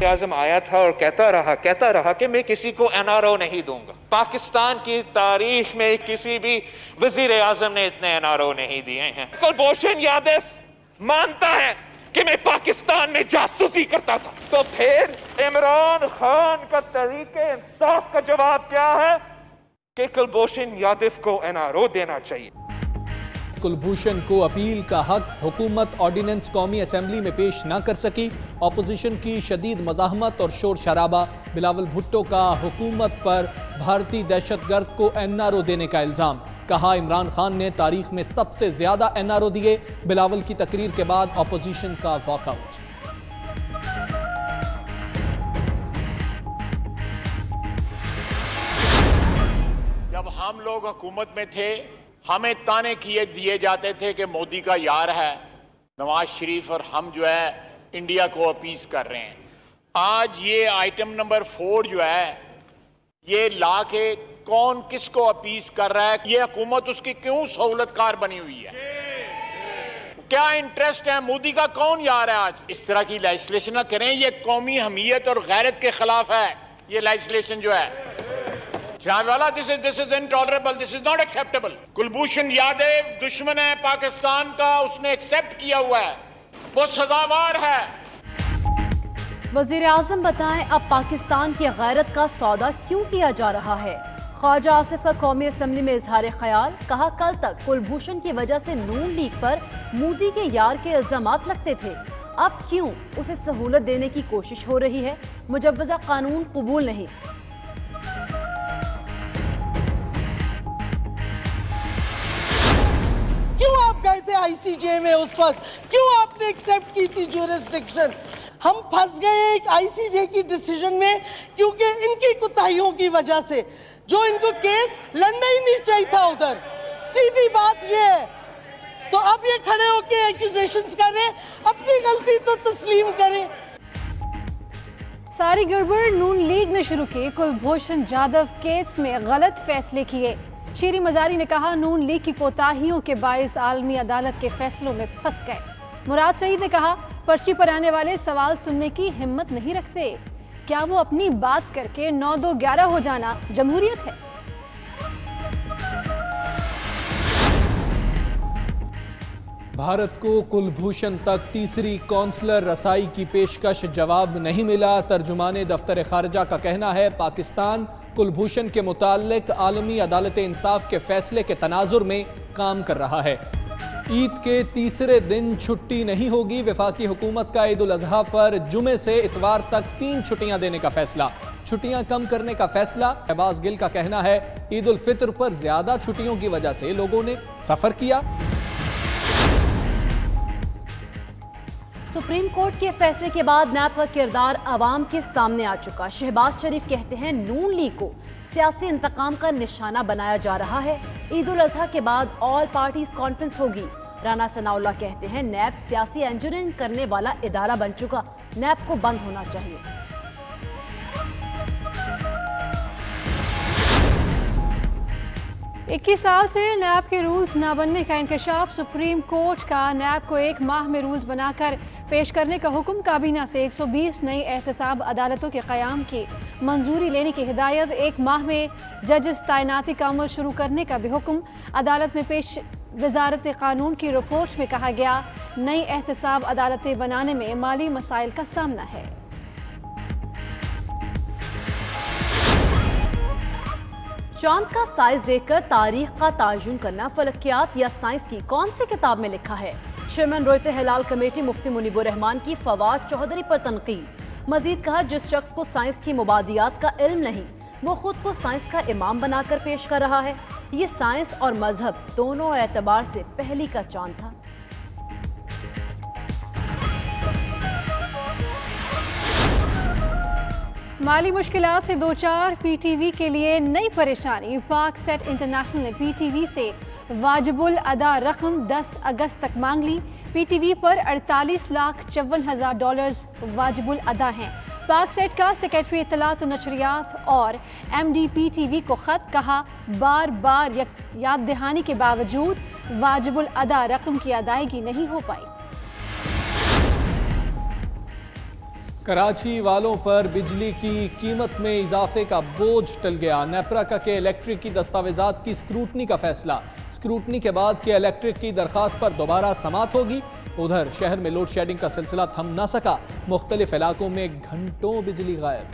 اعظم آیا تھا اور کہتا رہا کہ میں کسی کو NRO نہیں دوں گا. پاکستان کی تاریخ میں کسی بھی وزیر اعظم نے اتنے NRO نہیں دیے ہیں. کلبھوشن یادو مانتا ہے کہ میں پاکستان میں جاسوسی کرتا تھا. تو پھر عمران خان کا طریق انصاف کا جواب کیا ہے کہ کلبھوشن یادو کو NRO دینا چاہیے. کلبھوشن کو اپیل کا حق، حکومت آرڈیننس قومی اسمبلی میں پیش نہ کر سکی. اپوزیشن کی شدید مزاحمت اور شور شرابہ. بلاول بھٹو کا حکومت پر بھارتی دہشت گرد کو NRO دینے کا الزام. کہا عمران خان نے تاریخ میں سب سے زیادہ NRO دیے. بلاول کی تقریر کے بعد اپوزیشن کا واک آؤٹ. جب ہم لوگ حکومت میں تھے ہمیں تانے دیے جاتے تھے کہ مودی کا یار ہے نواز شریف اور ہم جو ہے انڈیا کو اپیز کر رہے ہیں. آج یہ آئٹم نمبر 4 جو ہے یہ لا کے کون کس کو اپیز کر رہا ہے، یہ حکومت اس کی کیوں سہولت کار بنی ہوئی ہے، کیا انٹرسٹ ہے، مودی کا کون یار ہے؟ آج اس طرح کی لیجسلیشن نہ کریں، یہ قومی حمیت اور غیرت کے خلاف ہے. یہ لیجسلیشن جو ہے جناب والا this is intolerable, this is not acceptable. Kulbhushan Yadav دشمن ہے پاکستان کا، اس نے ایکسپٹ کیا ہوا ہے، وہ سزاوار ہے. وزیر اعظم بتائیں اب پاکستان کی غیرت کا سودا کیوں کیا جا رہا ہے. خواجہ آصف کا قومی اسمبلی میں اظہار خیال. کہا کل تک کلبھوشن کی وجہ سے نون لیگ پر مودی کے یار کے الزامات لگتے تھے، اب کیوں اسے سہولت دینے کی کوشش ہو رہی ہے. مجوزہ قانون قبول نہیں. کیوں آپ گئے تھے ICJ میں اس وقت؟ کیوں آپ نے ایکسیپٹ کی تھی جورسڈکشن؟ ہم پھنس گئے ایک ICJ کی ڈیسیجن میں کیونکہ ان کی کوتاہیوں کی وجہ سے، جو ان کو کیس لڑنا ہی نہیں چاہیے تھا ادھر. سیدھی بات یہ ہے. تو اب یہ کھڑے ہو کے ایکوزیشنز کریں، اپنی غلطی تو تسلیم کریں. ساری گڑبڑ نون لیگ نے شروع کی. کلبھوشن یادو کیس میں غلط فیصلے کیے. شیریں مزاری نے کہا نون لیگ کی کوتاہیوں کے باعث عالمی عدالت کے فیصلوں میں پھنس گئے. مراد سعید نے کہا پرچی پر آنے والے سوال سننے کی ہمت نہیں رکھتے. کیا وہ اپنی بات کر کے 9-2-11 ہو جانا جمہوریت ہے؟ بھارت کو کلبھوشن تک تیسری کونسلر رسائی کی پیشکش جواب نہیں ملا. ترجمان دفتر خارجہ کا کہنا ہے پاکستان کلبھوشن کے متعلق عالمی عدالت انصاف کے فیصلے کے تناظر میں کام کر رہا ہے. عید کے تیسرے دن چھٹی نہیں ہوگی. وفاقی حکومت کا عید الاضحیٰ پر جمعے سے اتوار تک 3 چھٹیاں دینے کا فیصلہ. چھٹیاں کم کرنے کا فیصلہ. شہباز گل کا کہنا ہے عید الفطر پر زیادہ چھٹیوں کی وجہ سے لوگوں نے سفر کیا. سپریم کورٹ کے فیصلے کے بعد نیب کا کردار عوام کے سامنے آ چکا. شہباز شریف کہتے ہیں نون لیگ کو سیاسی انتقام کا نشانہ بنایا جا رہا ہے. عید الاضحیٰ کے بعد آل پارٹیز کانفرنس ہوگی. رانا ثناء اللہ کہتے ہیں نیب سیاسی انجینئرنگ کرنے والا ادارہ بن چکا، نیب کو بند ہونا چاہیے. 21 سال سے نیب کے رولز نہ بننے کا انکشاف. سپریم کورٹ کا نیب کو 1 ماہ میں رولز بنا کر پیش کرنے کا حکم. کابینہ سے 120 نئی احتساب عدالتوں کے قیام کی منظوری لینے کی ہدایت. 1 ماہ میں ججز تعیناتی کا عمل شروع کرنے کا بھی حکم. عدالت میں پیش وزارت قانون کی رپورٹ میں کہا گیا نئی احتساب عدالتیں بنانے میں مالی مسائل کا سامنا ہے. چاند کا سائز دیکھ کر تاریخ کا تعین کرنا فلکیات یا سائنس کی کون سی کتاب میں لکھا ہے؟ چیئرمین رویت ہلال کمیٹی مفتی منیب الرحمان کی فواد چودھری پر تنقید. مزید کہا جس شخص کو سائنس کی مبادیات کا علم نہیں وہ خود کو سائنس کا امام بنا کر پیش کر رہا ہے. یہ سائنس اور مذہب دونوں اعتبار سے پہلی کا چاند تھا. مالی مشکلات سے دوچار پی ٹی وی کے لیے نئی پریشانی. پاک سیٹ انٹرنیشنل نے پی ٹی وی سے واجب الادا رقم 10 اگست تک مانگ لی. پی ٹی وی پر $48,54,000 واجب الادا ہیں. پاک سیٹ کا سیکریٹری اطلاعات و نشریات اور M D P T V کو خط. کہا بار بار یاد دہانی کے باوجود واجب الادا رقم کی ادائیگی نہیں ہو پائی. کراچی والوں پر بجلی کی قیمت میں اضافے کا بوجھ ٹل گیا۔ نیپرا کے الیکٹرک کی دستاویزات کی اسکروٹنی کا فیصلہ۔ اسکروٹنی کے بعد کہ الیکٹرک کی درخواست پر دوبارہ سماعت ہوگی۔ ادھر شہر میں لوڈ شیڈنگ کا سلسلہ تھم نہ سکا، مختلف علاقوں میں گھنٹوں بجلی غائب۔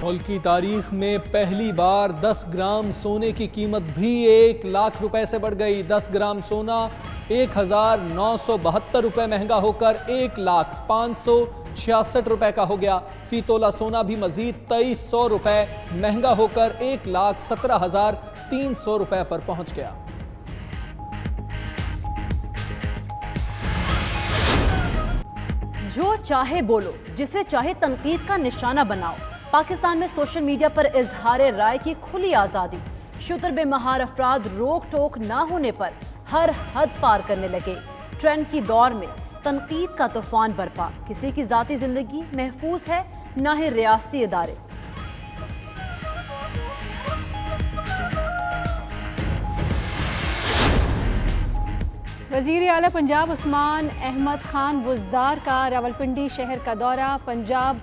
ملک کی تاریخ میں پہلی بار 10 گرام سونے کی قیمت بھی 1 لاکھ روپے سے بڑھ گئی۔ 10 گرام سونا 1972 روپے مہنگا ہو کر 1,566,000 روپے کا ہو گیا۔ فی تولہ سونا بھی مزید 2300 روپے مہنگا ہو کر 1,17,300 روپے پر پہنچ گیا۔ جو چاہے بولو، جسے چاہے تنقید کا نشانہ بناؤ۔ پاکستان میں سوشل میڈیا پر اظہار رائے کی کھلی آزادی۔ شتر بے مہار افراد روک ٹوک نہ ہونے پر ہر حد پار کرنے لگے۔ ٹرینڈ کی دور میں تنقید کا طوفان برپا۔ کسی کی ذاتی زندگی محفوظ ہے نہ ہی ریاستی ادارے۔ وزیر اعلیٰ پنجاب عثمان احمد خان بزدار کا راولپنڈی شہر کا دورہ۔ پنجاب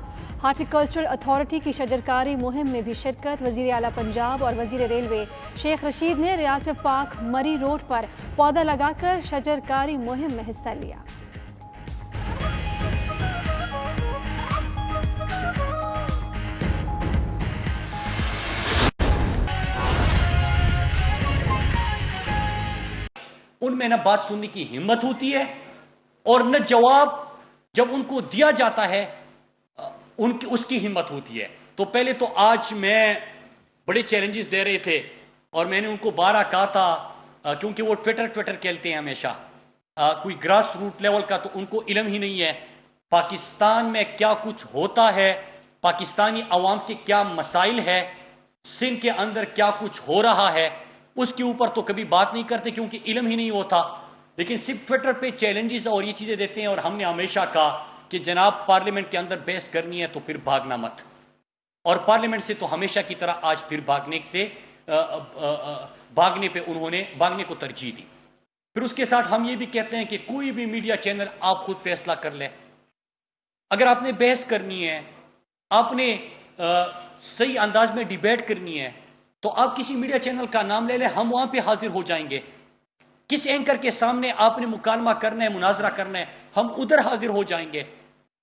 ہارٹیکلچرل اتھارٹی کی شجرکاری مہم میں بھی شرکت۔ وزیر اعلیٰ پنجاب اور وزیر ریلوے شیخ رشید نے ریالٹی پارک مری روڈ پر پودا لگا کر شجرکاری مہم میں حصہ لیا۔ ان میں نہ بات سننے کی ہمت ہوتی ہے اور نہ جواب جب ان کو دیا جاتا ہے اس کی ہمت ہوتی ہے۔ تو پہلے تو آج میں بڑے چیلنجز دے رہے تھے اور میں نے ان کو بارہ کہا تھا، کیونکہ وہ ٹویٹر کھیلتے ہیں ہمیشہ، کوئی گراس روٹ لیول کا تو ان کو علم ہی نہیں ہے پاکستان میں کیا کچھ ہوتا ہے، پاکستانی عوام کے کیا مسائل ہے، سندھ کے اندر کیا کچھ ہو رہا ہے، اس کے اوپر تو کبھی بات نہیں کرتے کیونکہ علم ہی نہیں ہوتا، لیکن صرف ٹویٹر پہ چیلنجز اور یہ چیزیں دیتے ہیں۔ اور ہم نے ہمیشہ کہا کہ جناب پارلیمنٹ کے اندر بحث کرنی ہے تو پھر بھاگنا مت، اور پارلیمنٹ سے تو ہمیشہ کی طرح آج پھر بھاگنے کو ترجیح دی۔ پھر اس کے ساتھ ہم یہ بھی کہتے ہیں کہ کوئی بھی میڈیا چینل آپ خود فیصلہ کر لیں، اگر آپ نے بحث کرنی ہے، آپ نے صحیح انداز میں ڈیبیٹ کرنی ہے تو آپ کسی میڈیا چینل کا نام لے لیں، ہم وہاں پہ حاضر ہو جائیں گے۔ کس اینکر کے سامنے آپ نے مکالمہ کرنا ہے، مناظرہ کرنا ہے، ہم ادھر حاضر ہو جائیں گے۔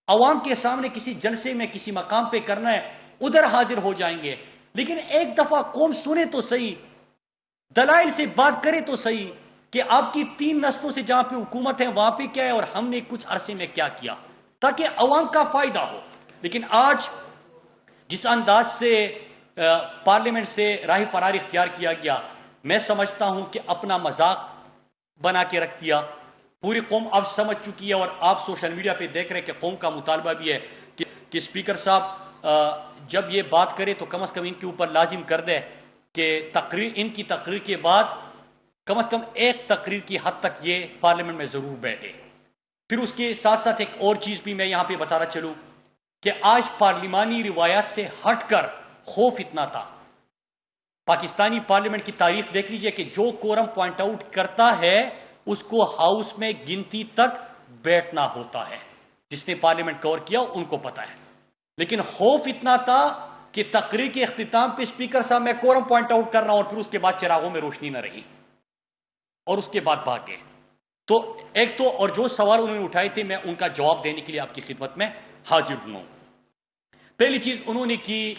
عوام کے سامنے کسی جلسے میں کسی مقام پہ کرنا ہے، ادھر حاضر ہو جائیں گے۔ لیکن ایک دفعہ قوم سنے تو صحیح، دلائل سے بات کرے تو صحیح کہ آپ کی 3 نسلوں سے جہاں پہ حکومت ہے وہاں پہ کیا ہے اور ہم نے کچھ عرصے میں کیا کیا، تاکہ عوام کا فائدہ ہو۔ لیکن آج جس انداز سے پارلیمنٹ سے راہ فرار اختیار کیا گیا، میں سمجھتا ہوں کہ اپنا مذاق بنا کے رکھ دیا۔ پوری قوم اب سمجھ چکی ہے اور آپ سوشل میڈیا پہ دیکھ رہے کہ قوم کا مطالبہ بھی ہے کہ اسپیکر صاحب جب یہ بات کرے تو کم از کم ان کے اوپر لازم کر دے کہ ان کی تقریر کے بعد کم از کم ایک تقریر کی حد تک یہ پارلیمنٹ میں ضرور بیٹھے۔ پھر اس کے ساتھ ساتھ ایک اور چیز بھی میں یہاں پہ بتانا چلوں کہ آج پارلیمانی روایات سے ہٹ کر خوف اتنا تھا۔ پاکستانی پارلیمنٹ کی تاریخ دیکھ لیجئے کہ جو کورم پوائنٹ آؤٹ کرتا ہے اس کو ہاؤس میں گنتی تک بیٹھنا ہوتا ہے۔ جس نے پارلیمنٹ کور کیا ان کو پتا ہے، لیکن خوف اتنا تھا کہ تقریر کے اختتام پہ اسپیکر صاحب میں کورم پوائنٹ آؤٹ کر رہا ہوں اور پھر اس کے بعد چراغوں میں روشنی نہ رہی اور اس کے بعد بھاگ گئے۔ تو ایک تو اور جو سوال انہوں نے اٹھائے تھے میں ان کا جواب دینے کے لیے آپ کی خدمت میں حاضر ہوں۔ پہلی چیز انہوں نے کی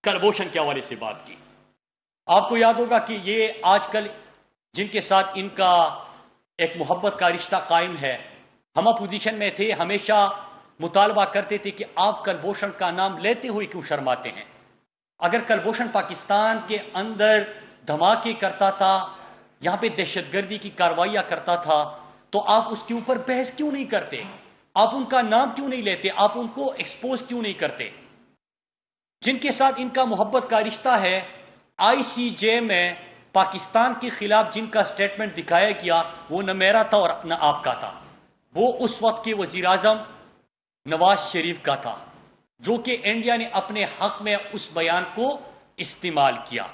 کلبھوشن کے حوالے سے بات کی۔ آپ کو یاد ہوگا کہ یہ آج کل جن کے ساتھ ان کا ایک محبت کا رشتہ قائم ہے، ہم اپوزیشن میں تھے، ہمیشہ مطالبہ کرتے تھے کہ آپ کلبھوشن کا نام لیتے ہوئے کیوں شرماتے ہیں؟ اگر کلبھوشن پاکستان کے اندر دھماکے کرتا تھا، یہاں پہ دہشت گردی کی کارروائیاں کرتا تھا، تو آپ اس کے اوپر بحث کیوں نہیں کرتے؟ آپ ان کا نام کیوں نہیں لیتے؟ آپ ان کو ایکسپوز کیوں نہیں کرتے؟ جن کے ساتھ ان کا محبت کا رشتہ ہے، ICJ میں پاکستان کے خلاف جن کا سٹیٹمنٹ دکھایا گیا وہ نہ میرا تھا اور نہ آپ کا تھا، وہ اس وقت کے وزیر اعظم نواز شریف کا تھا، جو کہ انڈیا نے اپنے حق میں اس بیان کو استعمال کیا۔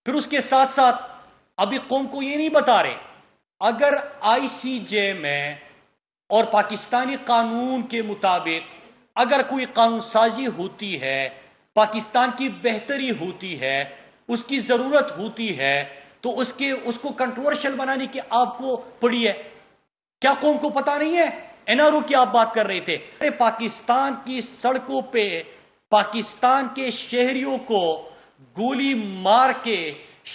پھر اس کے ساتھ ساتھ ابھی قوم کو یہ نہیں بتا رہے، اگر آئی سی جے میں اور پاکستانی قانون کے مطابق اگر کوئی قانون سازی ہوتی ہے، پاکستان کی بہتری ہوتی ہے، اس کی ضرورت ہوتی ہے، تو اس کو کنٹروورشل بنانے کی آپ کو پڑی ہے؟ کیا قوم کو پتا نہیں ہے؟ این آر او کی آپ بات کر رہے تھے. پاکستان کی سڑکوں پہ پاکستان کے شہریوں کو گولی مار کے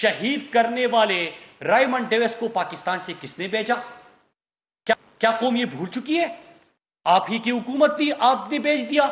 شہید کرنے والے رائمنڈ ڈیوس کو پاکستان سے کس نے بھیجا؟ کیا قوم یہ بھول چکی ہے؟ آپ ہی کی حکومت تھی، آپ نے بھیج دیا.